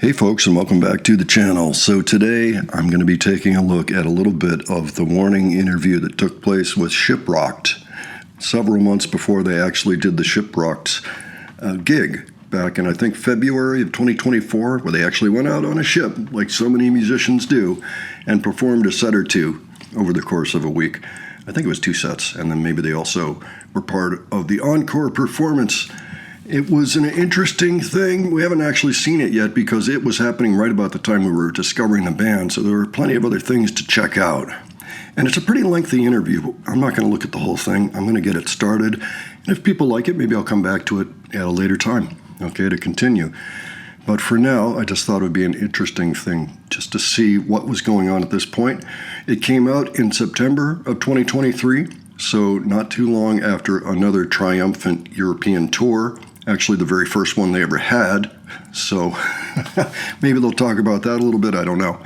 Hey folks, and welcome back to the channel. So today I'm going to be taking a look at a little bit of the warning interview that took place with ShipRocked several months before they actually did the ShipRocked gig back in, I think, February of 2024, where they actually went out on a ship, like so many musicians do, and performed a set or two over the course of a week. I think it was 2 sets, and then maybe they also were part of the encore performance. It was an interesting thing. We haven't actually seen it yet because it was happening right about the time we were discovering the band, so there were plenty of other things to check out. And it's a pretty lengthy interview. I'm not going to look at the whole thing. I'm going to get it started. And if people like it, maybe I'll come back to it at a later time, okay, to continue. But for now, I just thought it would be an interesting thing just to see what was going on at this point. It came out in September of 2023, so not too long after another triumphant European tour. Actually, the very first one they ever had, so maybe they'll talk about that a little bit, I don't know.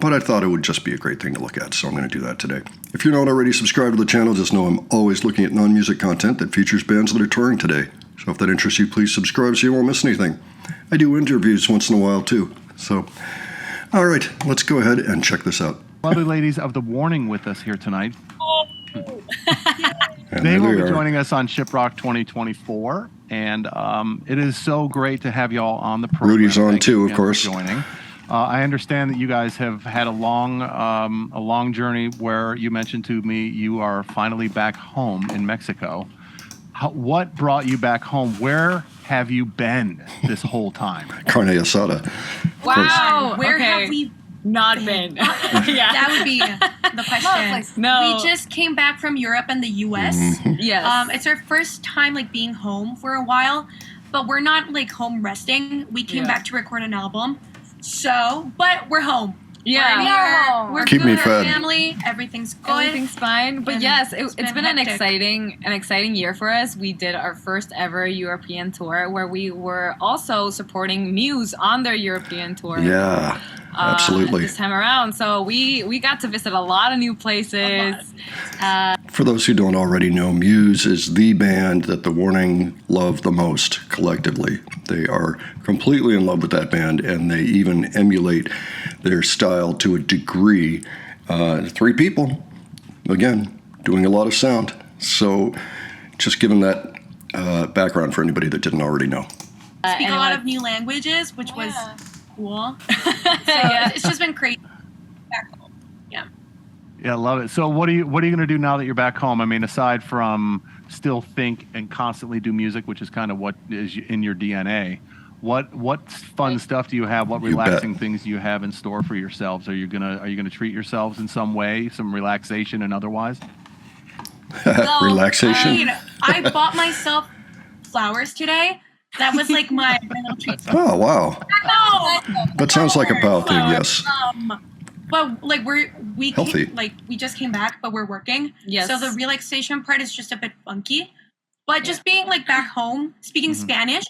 But I thought it would just be a great thing to look at, so I'm going to do that today. If you're not already subscribed to the channel, just know I'm always looking at non-music content that features bands that are touring today. So if that interests you, please subscribe so you won't miss anything. I do interviews once in a while, too. So, all right, let's go ahead and check this out. Lovely ladies of The Warning with us here tonight. And They will there be they are. joining us on ShipRocked 2024, and it is so great to have y'all on the program. Rudy's on Thank too, you of again for course. Joining. I understand that you guys have had a long journey where you mentioned to me you are finally back home in Mexico. What brought you back home? Where have you been this whole time? Carne asada. Wow, Where okay. have we Not been. Yeah. That would be the question. No. We just came back from Europe and the US. Yes. It's our first time like being home for a while, but we're not like home resting. We came back to record an album. So, but we're home. Yeah. We're here. We're Keep good me with our fed. family. Everything's good. Everything's fine. But And yes, it's it's been been an hectic. exciting year for us. We did our first ever European tour where we were also supporting Muse on their European tour. Yeah, absolutely. This time around. So we got to visit a lot of new places. For those who don't already know, Muse is the band that The Warning love the most collectively. They are completely in love with that band, and they even emulate their style to a degree. 3 people, again, doing a lot of sound. So just giving that background for anybody that didn't already know. Speak and a lot it of new languages, which was cool. So Yeah. it's just been crazy. Back home. Yeah. Yeah, love it. So what are you going to do now that you're back home? I mean, aside from still think and constantly do music, which is kind of what is in your DNA, what fun stuff do you have? What You relaxing bet. things do you have in store for yourselves? Are you gonna treat yourselves in some way, some relaxation and otherwise? Relaxation. I bought myself flowers today. That was like my little treat. Oh, wow. No, That sounds like a pal thing, yes. but like we Healthy. we just came back, but we're working. Yes. So the relaxation part is just a bit funky. But just being like back home, speaking Spanish,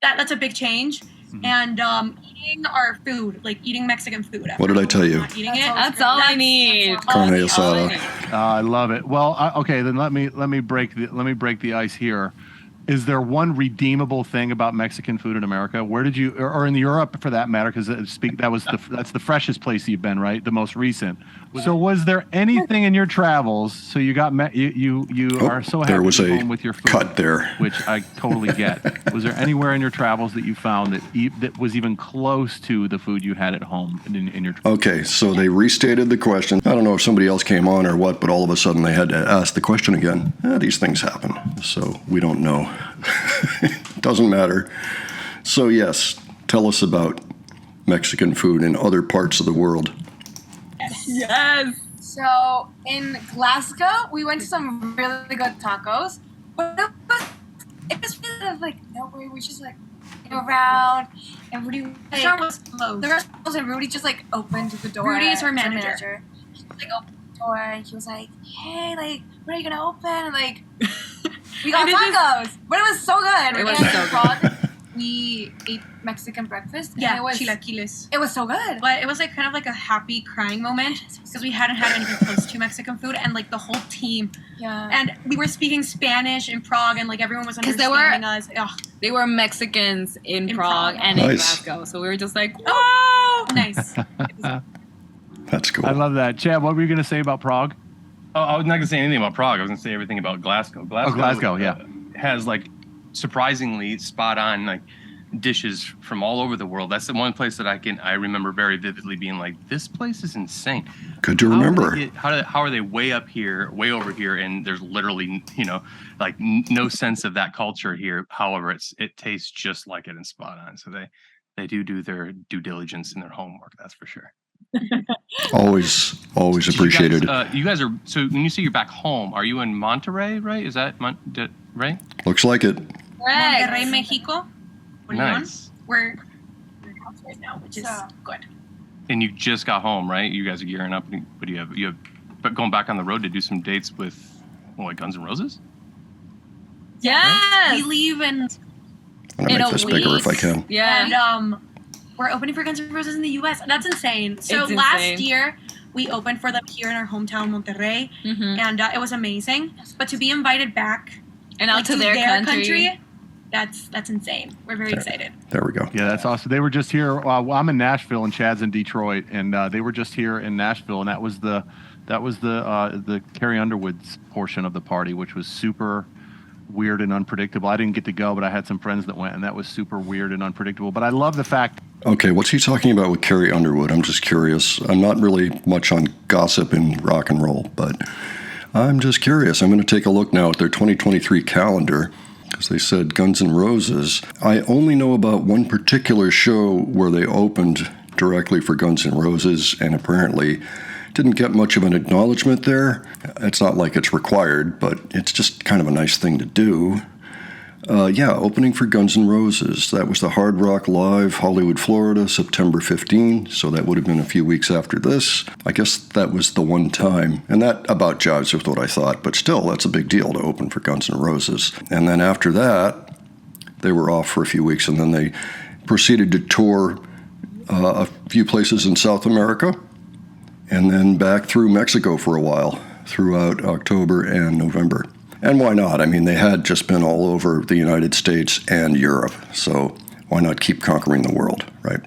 that's a big change. And eating our food, like eating Mexican food. What did I tell you? Not eating it. That's all I need. Carne That's all I asada. need. I love it. Well, okay, then let me break the ice here. Is there one redeemable thing about Mexican food in America? Where did you, or in Europe for that matter? Because that's the freshest place you've been, right? The most recent. So was there anything in your travels? So you got you are so happy There was to be a home with your food, cut there. which I totally get. Was there anywhere in your travels that you found that was even close to the food you had at home in your? Okay, so they restated the question. I don't know if somebody else came on or what, but all of a sudden they had to ask the question again. These things happen, so we don't know. Doesn't matter. So yes, tell us about Mexican food in other parts of the world. Yes. So in Glasgow, we went to some really good tacos, but it was really like nowhere. We just like go around, and Rudy, The restaurant was closed. the restaurant was, and Rudy just like opened the door. Rudy is our to manager. He just, like opened the door, and he was like, "Hey, like, when are you gonna open?" And like, we got And it just- tacos, but it was so good. It was And so good. we ate Mexican breakfast. And Yeah, it was chilaquiles. it was so good. But it was like kind of like a happy crying moment because we hadn't had anything close to Mexican food, and like the whole team, Yeah. and we were speaking Spanish in Prague, and like everyone was 'Cause they understanding were- us. Ugh, They were Mexicans in In Prague Prague. and in Nice. Glasgow, so we were just like, oh, nice. That's cool. I love that. Chad, what were you going to say about Prague? Oh, I was not gonna say anything about Prague. I was gonna say everything about Glasgow. Glasgow, yeah. Has like surprisingly spot on like dishes from all over the world. That's the one place that I remember very vividly being like, this place is insane. Good to remember. How are they way up here, way over here, and there's literally like no sense of that culture here. However, it tastes just like it and spot on. So they do their due diligence in their homework. That's for sure. Always appreciated. You guys are, so when you say you're back home, are you in Monterrey, right? Is that right? Looks like it. Monterrey, Mexico. Nice. We're in the house right now, which is So- good. And you just got home, right? You guys are gearing up. But you have but going back on the road to do some dates with like Guns N' Roses? yes, We leave I'm gonna in make a this bigger if I week. can. Yeah. and we're opening for Guns N' Roses in the U.S. That's insane. So It's last insane. year we opened for them here in our hometown, Monterrey, Mhm. and it was amazing. But to be invited back And out like, to their country. that's insane. We're very excited. There we go. Yeah, that's awesome. They were just here. Well, I'm in Nashville and Chad's in Detroit, and they were just here in Nashville, and that was the Carrie Underwood's portion of the party, which was super weird and unpredictable. I didn't get to go, but I had some friends that went, and that was super weird and unpredictable. But I love the fact. Okay, what's he talking about with Carrie Underwood? I'm just curious. I'm not really much on gossip in rock and roll, but I'm just curious. I'm going to take a look now at their 2023 calendar because they said Guns N' Roses. I only know about one particular show where they opened directly for Guns N' Roses and apparently didn't get much of an acknowledgement there. It's not like it's required, but it's just kind of a nice thing to do. Opening for Guns N' Roses. That was the Hard Rock Live, Hollywood, Florida, September 15. So that would have been a few weeks after this. I guess that was the one time. And that about jives with what I thought. But still, that's a big deal to open for Guns N' Roses. And then after that, they were off for a few weeks. And then they proceeded to tour a few places in South America. And then back through Mexico for a while, throughout October and November. And why not? I mean, they had just been all over the United States and Europe, so why not keep conquering the world, right?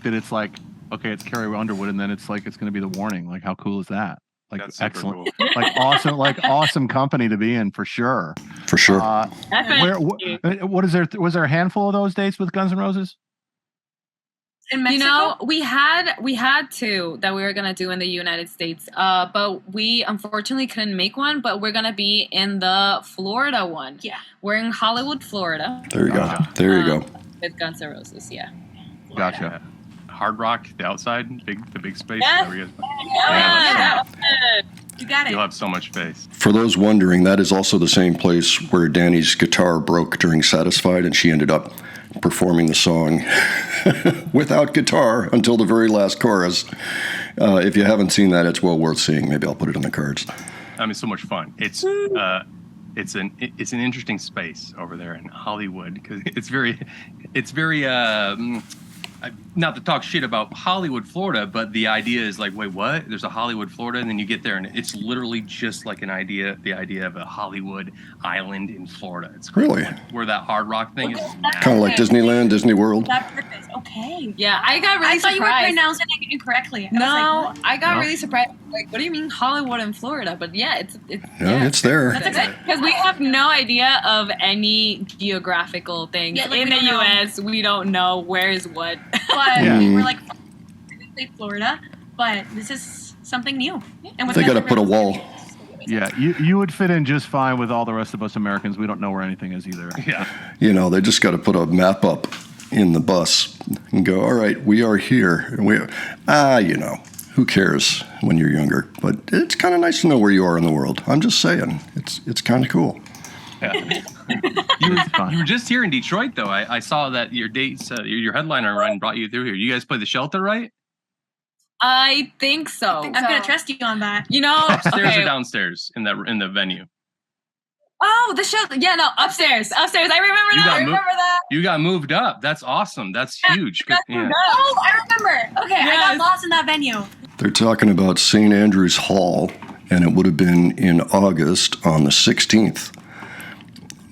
That it's like, okay, it's Carrie Underwood, and then it's like it's going to be the Warning. Like, how cool is that? Like, That's super excellent, cool. awesome company to be in for sure. For sure. What is there? Was there a handful of those dates with Guns N' Roses? In Mexico, You know, we had two that we were gonna do in the United States, but we unfortunately couldn't make one. But we're gonna be in the Florida one. Yeah. We're in Hollywood, Florida, There you go. There you go. with Guns N' Roses. Yeah. Gotcha. Hard Rock, the outside, the big space. Yeah. There we go. Yeah. you got it. You'll have so much space. For those wondering, that is also the same place where Danny's guitar broke during Satisfied, and she ended up performing the song without guitar until the very last chorus. If you haven't seen that, it's well worth seeing. Maybe I'll put it in the cards. I mean, so much fun. It's an interesting space over there in Hollywood because it's very not to talk shit about Hollywood, Florida, but the idea is like, wait, what? There's a Hollywood, Florida, and then you get there, and it's literally just like the idea of a Hollywood island in Florida. It's crazy. Really? Like, where that Hard Rock thing is. Kind of like Disneyland, Disney World. That purpose. Okay. Yeah, I got really I thought you were surprised. pronouncing it incorrectly. I was No, like, what? I got No? really surprised. Like, what do you mean Hollywood and Florida? But yeah, it's Yeah, it's there. That's okay. because we have no idea of any geographical things Yeah, like, in we the don't know. U.S. We don't know where's what. But Yeah. we're like, say Florida, but this is something new. And with They got to Guns N' put a Roses, wall. Yeah, you would fit in just fine with all the rest of us Americans. We don't know where anything is either. Yeah. You know, they just got to put a map up in the bus and go, all right, we are here. And who cares when you're younger? But it's kind of nice to know where you are in the world. I'm just saying, it's kind of cool. Yeah. Fun. You were just here in Detroit, though. I saw that your dates, your headliner run brought you through here. You guys play the Shelter, right? I think so. I'm gonna trust you on that. You know, Upstairs okay, or downstairs in the venue? Oh, the show. Yeah, no, upstairs. I remember You that. got I remember that. You got moved up. That's awesome. That's huge. Yeah. Oh, I remember. Okay, I got Yes. lost in that venue. They're talking about St. Andrew's Hall, and it would have been in August on the 16th.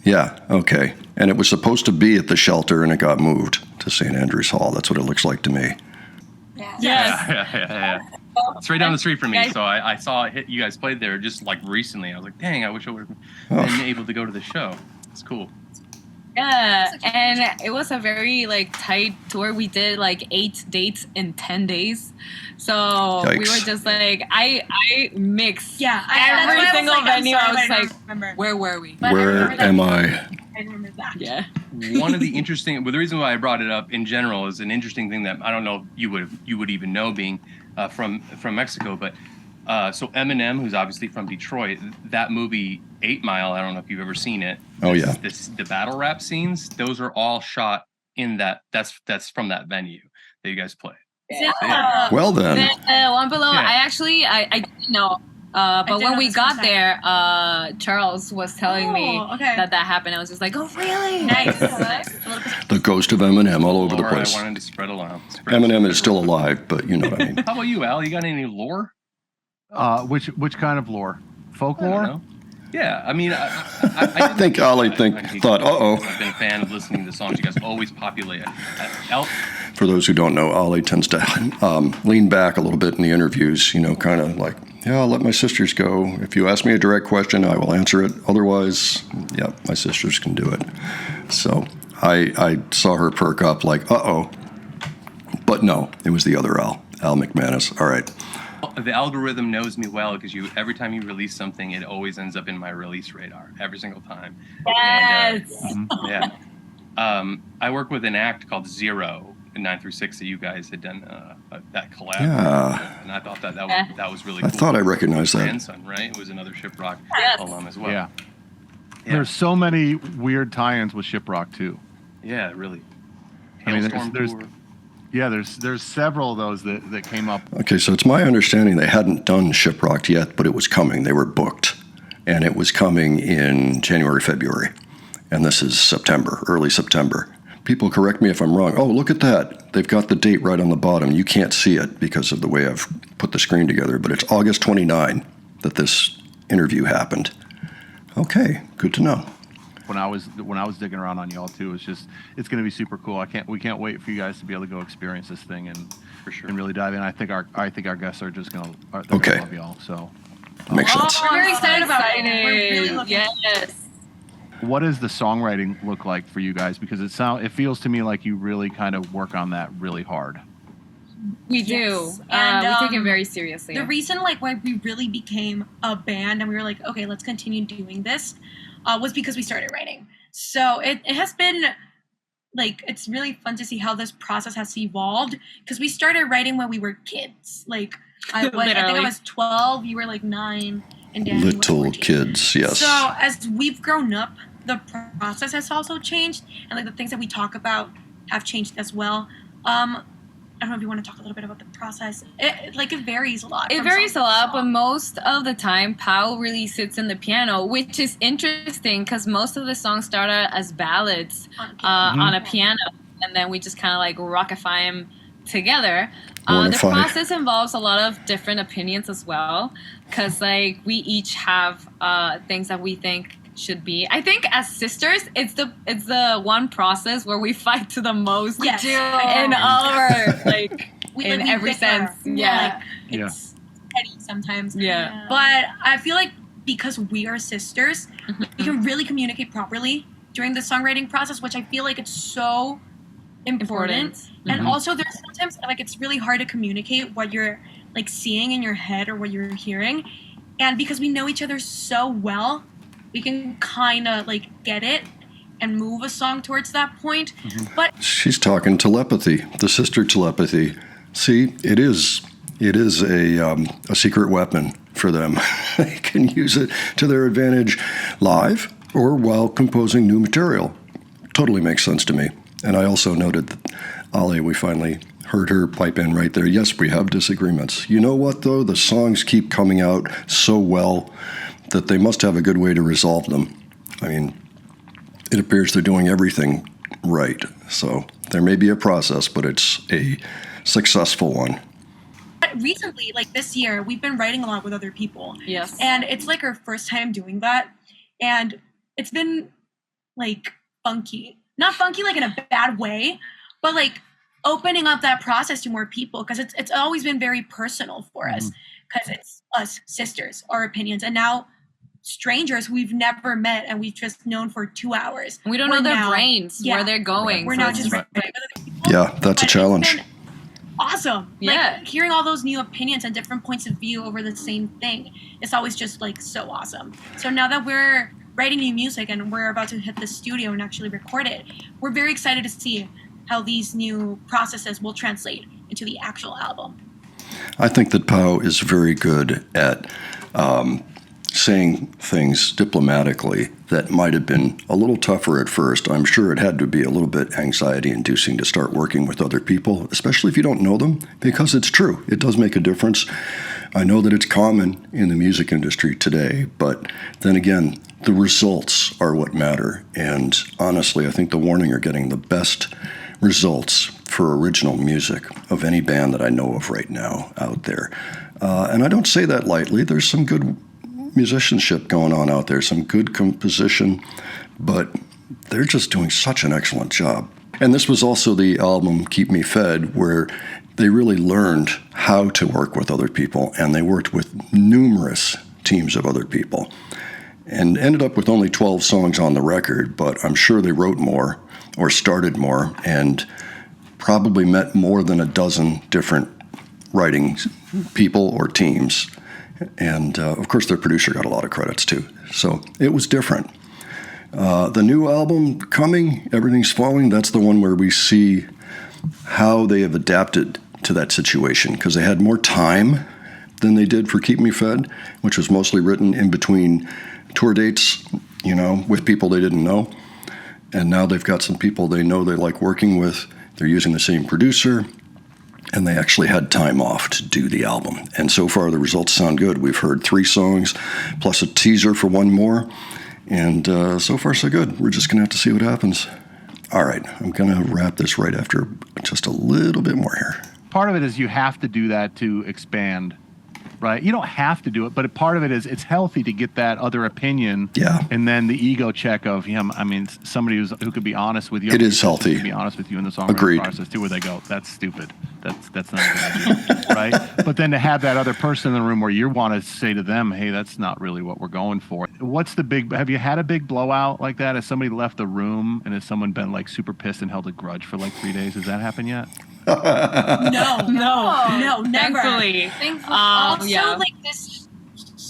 Yeah, okay. And it was supposed to be at the shelter, and it got moved to St. Andrew's Hall. That's what it looks like to me. Yeah. Yes. Yeah. It's right down the street from me, Guys- so I saw it hit, you guys played there just like recently. I was like, dang, I wish I would have Oh. been able to go to the show. It's cool. Yeah, and it was a very like tight tour. We did like 8 dates in 10 days, so we were Yikes. just like I mixed. Yeah, Every that's why I was single like, I'm venue, sorry, I was but don't like, remember. where were we? But I Where remember that. am I? I remember that. Yeah. One of the interesting, well, the reason why I brought it up in general is an interesting thing that I don't know if you would even know, being from Mexico, but so Eminem, who's obviously from Detroit, that movie 8 Mile, I don't know if you've ever seen it. Oh, yeah. The battle rap scenes, those are all shot in that. That's from that venue that you guys play. Yeah. Well then, The one below, Yeah. I didn't know. But did when know we this got one there, Charles was telling me okay. that happened. I was just like, oh, really? Nice. the ghost of Eminem all over the Lore, place. I wanted to spread along. Eminem is still alive, but you know what I mean. How about you, Al? You got any lore? Which kind of lore? I don't Folklore? know. Yeah, I mean, I think Ali thought, uh-oh. I've been a fan of listening to the songs you guys always populate. For those who don't know, Ali tends to lean back a little bit in the interviews, kind of like, yeah, I'll let my sisters go. If you ask me a direct question, I will answer it. Otherwise, yeah, my sisters can do it. So I saw her perk up like, uh-oh. But no, it was the other Al McManus. All right. The algorithm knows me well because every time you release something, it always ends up in my release radar every single time. Yes. And, yeah. I work with an act called Zero in 9 through 6 that you guys had done that collab. Yeah. And I thought that was really I cool. thought I recognized that. Grandson, right? It was another ShipRocked Yes. alum as well. Yeah. Yeah. There's so many weird tie-ins with ShipRocked too. Yeah, really. I mean, Hailstorm there's Tour. Yeah, there's several of those that came up. Okay, so it's my understanding they hadn't done ShipRocked yet, but it was coming. They were booked, and it was coming in January, February, and this is September, early September. People correct me if I'm wrong. Oh, look at that. They've got the date right on the bottom. You can't see it because of the way I've put the screen together, but it's August 29 that this interview happened. Okay, good to know. When I was digging around on y'all too, it's going to be super cool. We can't wait for you guys to be able to go experience this thing and For sure. and really dive in. I think our guests are just gonna Okay. love y'all. So, Makes sense. We're very excited about it. We're really looking- Yes. what does the songwriting look like for you guys? Because it feels to me like you really kind of work on that really hard. We do. Yes. And, we take it very seriously. The reason why we really became a band and we were like, okay, let's continue doing this, was because we started writing. So it has been it's really fun to see how this process has evolved, because we started writing when we were kids. I think I Literally. was 12, you were 9, and Danny was Little 14. kids, yes. So as we've grown up, the process has also changed, and the things that we talk about have changed as well. I don't know if you want to talk a little bit about the process. It varies a lot. It from varies a song to lot, but song. most of the time, Pau really sits in the piano, which is interesting because most of the songs start out as ballads on a piano, and then we just kind of rockify them together. The Mortify. process involves a lot of different opinions as well, because we each have things that we think should be. I think as sisters, it's the one process where we fight to the most. Yes. In all of our in we every bicker. sense. Yeah. It's petty sometimes. Yeah. But I feel like because we are sisters, we can really communicate properly during the songwriting process, which I feel like it's so important. And also there's sometimes it's really hard to communicate what you're seeing in your head or what you're hearing. And because we know each other so well, we can kind of get it and move a song towards that point. But She's talking telepathy, the sister telepathy. See, it is a secret weapon for them. They can use it to their advantage live or while composing new material. Totally makes sense to me. And I also noted that Ali, we finally heard her pipe in right there. Yes, we have disagreements. You know what, though? The songs keep coming out so well that they must have a good way to resolve them. I mean, it appears they're doing everything right. So there may be a process, but it's a successful one. Recently, like this year, we've been writing a lot with other people. Yes. And it's like our first time doing that. And it's been like funky. Not funky like in a bad way, but like opening up that process to more people, because it's always been very personal for us, because it's us sisters, our opinions, and now strangers who we've never met and we've just known for 2 hours. We don't know their brains, where they're going. We're so not it's just like- writing with other people. Yeah, that's a challenge. It's been awesome. Yeah. Like hearing all those new opinions and different points of view over the same thing, it's always just like so awesome. So now that we're writing new music and we're about to hit the studio and actually record it, we're very excited to see how these new processes will translate into the actual album. I think that Pau is very good at saying things diplomatically that might have been a little tougher at first. I'm sure it had to be a little bit anxiety-inducing to start working with other people, especially if you don't know them, because it's true. It does make a difference. I know that it's common in the music industry today, but then again, the results are what matter. And honestly, I think The Warning are getting the best results for original music of any band that I know of right now out there. And I don't say that lightly. There's some good musicianship going on out there, some good composition, but they're just doing such an excellent job. And this was also the album Keep Me Fed, where they really learned how to work with other people, and they worked with numerous teams of other people and ended up with only 12 songs on the record, but I'm sure they wrote more or started more and probably met more than a dozen different writing people or teams. And, of course, their producer got a lot of credits, too. So it was different. The new album coming, Everything's Falling, that's the one where we see how they have adapted to that situation, because they had more time than they did for Keep Me Fed, which was mostly written in between tour dates, you know, with people they didn't know. And now they've got some people they know they like working with. They're using the same producer, and they actually had time off to do the album. And so far, the results sound good. We've heard 3 songs, plus a teaser for 1 more. And so far, so good. We're just going to have to see what happens. All right, I'm going to wrap this right after just a little bit more here. Part of it is you have to do that to expand, right? You don't have to do it, but part of it is it's healthy to get that other opinion. Yeah. And then the ego check of, I mean, somebody who could be honest with you. It is healthy. To be honest with you in the songwriting Agreed. process too, where they go, that's stupid. That's not a good idea, right? But then to have that other person in the room where you want to say to them, hey, that's not really what we're going for. Have you had a big blowout like that? Has somebody left the room and has someone been like super pissed and held a grudge for like 3 days? Has that happened yet? No, never. Thankfully. Also, Yeah. like this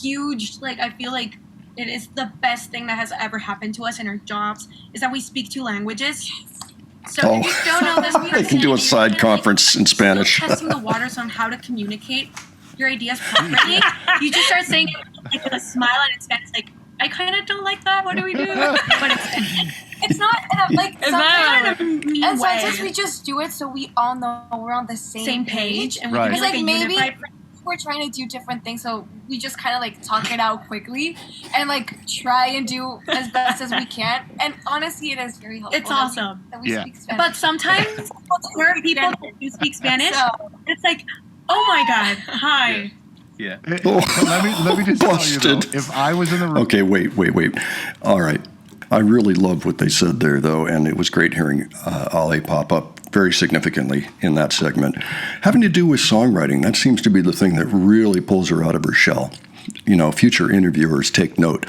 huge, like I feel like it is the best thing that has ever happened to us in our jobs is that we speak 2 languages. So if you don't know this, we They can do a side like, conference in Spanish. testing the waters on how to communicate your ideas properly. You just start saying it like, with a smile and in Spanish, like, I kind of don't like that. What do we do? But It's not like It's not sometimes, in a mean and way. sometimes we just do it so we all know we're on the same page, and we Right. can be It's like, like a maybe unified. we're trying to do different things, so we just kind of like talk it out quickly and like try and do as best as we can. And honestly, it is very helpful. It's awesome. that we Yeah. speak Spanish. But sometimes there are people who speak Spanish. So, It's like, oh my god, hi. Yeah. Let me just tell you though, Busted. if I was in the room, Okay, wait. All right. I really loved what they said there, though, and it was great hearing Ale pop up very significantly in that segment. Having to do with songwriting, that seems to be the thing that really pulls her out of her shell. You know, future interviewers take note.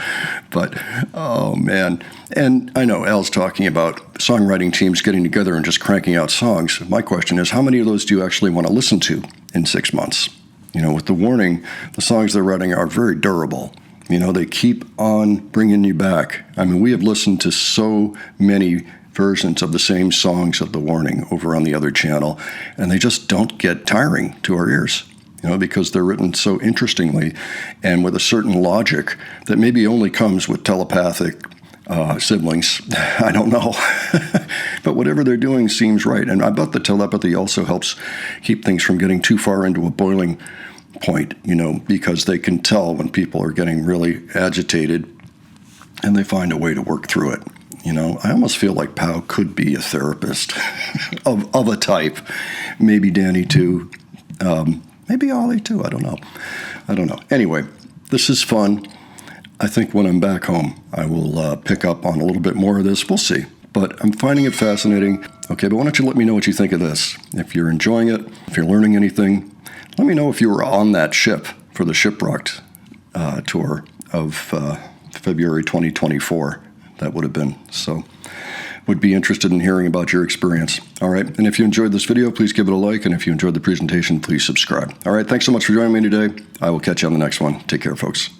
But, oh, man. And I know Al's talking about songwriting teams getting together and just cranking out songs. My question is, how many of those do you actually want to listen to in 6 months? You know, with The Warning, the songs they're writing are very durable. You know, they keep on bringing you back. I mean, we have listened to so many versions of the same songs of The Warning over on the other channel, and they just don't get tiring to our ears, you know, because they're written so interestingly and with a certain logic that maybe only comes with telepathic siblings. I don't know. But whatever they're doing seems right. And I bet the telepathy also helps keep things from getting too far into a boiling point, you know, because they can tell when people are getting really agitated and they find a way to work through it. You know, I almost feel like Pau could be a therapist of a type. Maybe Danny too. Maybe Ollie too. I don't know. Anyway, this is fun. I think when I'm back home, I will pick up on a little bit more of this. We'll see. But I'm finding it fascinating. Okay, but why don't you let me know what you think of this? If you're enjoying it, if you're learning anything, let me know if you were on that ship for the ShipRocked tour of February 2024. That would have been. So would be interested in hearing about your experience. All right. And if you enjoyed this video, please give it a like. And if you enjoyed the presentation, please subscribe. All right. Thanks so much for joining me today. I will catch you on the next one. Take care, folks.